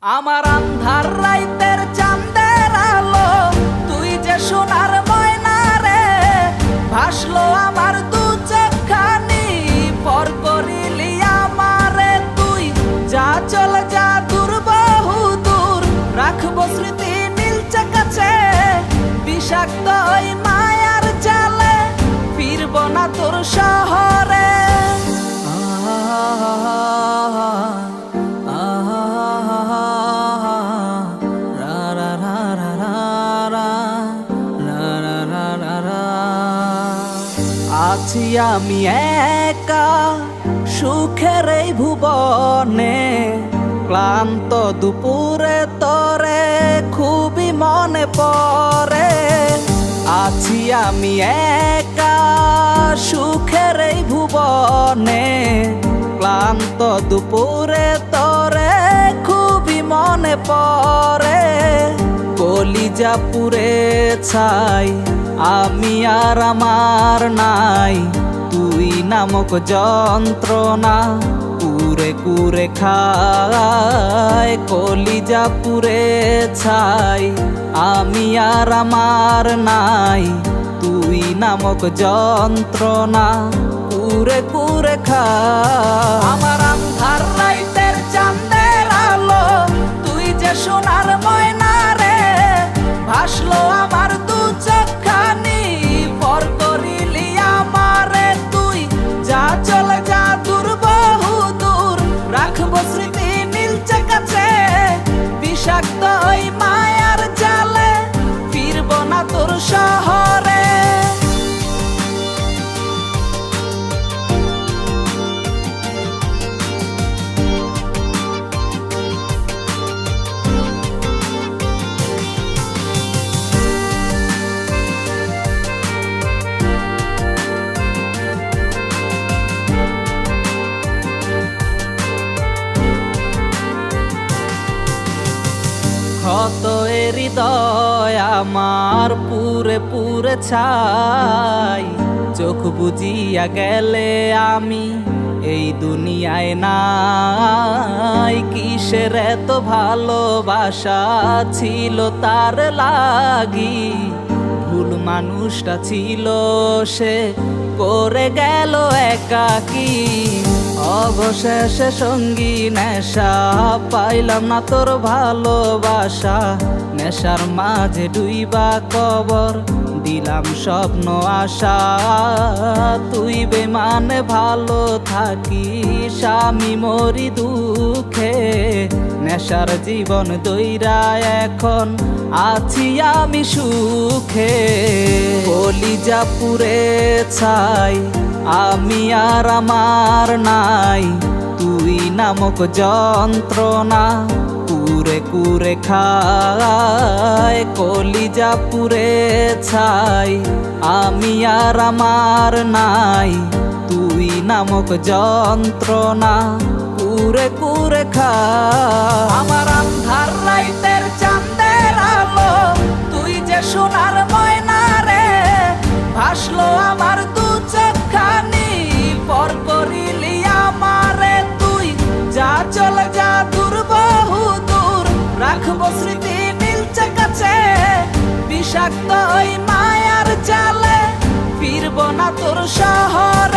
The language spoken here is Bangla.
আমার আন্ধার রাইতের চাঁদের আলো, তুই যে সোনার ময়না রে, ভাসলো আমার দু চোখখানি, পর করিলি আমারে তুই। যা চল যা দূর বহু দূর, রাখবো স্মৃতি নীলচে কাছে, বিষাক্ত ওই মায়ার জালে, ফিরব না তোর শহরে। আছি আমি একা সুখের এই ভুবনে, ক্লান্ত দুপুরে তরে খুবই মনে পড়ে। আছি আমি একা সুখের এই ভুবনে, ক্লান্ত দুপুরে তরে খুবই মনে পড়ে। কলিজা পুড়ে ছাই আমি আর আমার নাই, তুই নামক যন্ত্রণা কুরে কুরে খায়। কলিজা পুড়ে ছাই আমি আর আমার নাই, তুই নামক যন্ত্রণা কুরে কুরে খায়। আমার আন্ধার রাইতের চাঁদের আলো, তুই যে সোনার ময়না রে, ভাসলো আমার দু চোখখানি, পর করিলি আমারে তুই। যা চলে যা দূর বহু দূর, রাখবো স্মৃতি নীলচে কাছে, বিষাক্ত ওই মায়ার জালে, ফিরব না তোর শহরে। ক্ষত হৃদয় আমার পুরে পুরে ছাই, চোখ বুজিয়া গেলে আমি এই দুনিয়ায় নাই। কিসের এত ভালোবাসা ছিল তার লাগি, ভুল মানুষটা ছিল সে, করে গেল একাকী। অবশেষে সঙ্গী নেশা, পাইলাম না তোর ভালোবাসা, নেশার মাঝে ডুইবা কবর দিলাম স্বপ্ন আশা। তুই বেমানে ভালো থাকিস, আমি মরি দুঃখে, নেশার জীবন দইরা এখন আছি আমি সুখে। কলিজা পুড়ে ছাই আমি আর আমার নাই, তুই নামক যন্ত্রণা কুরে কুরে খায়। কলিজা পুড়ে ছাই আমি আর আমার নাই, তুই নামক যন্ত্রণা কুরে কুরে খায়। আমার আন্ধার রাইতের চাঁদের আলো, তুই যে সোনার ময়না রে, ভাসলো আমার দু চোখখানি, পর করিলি আমারে তুই। যা চলে যা দূর বহু দূর, রাখবো স্মৃতি নীলচে কাছে, বিষাক্ত ওই মায়ার জালে, ফিরব না তোর শহর।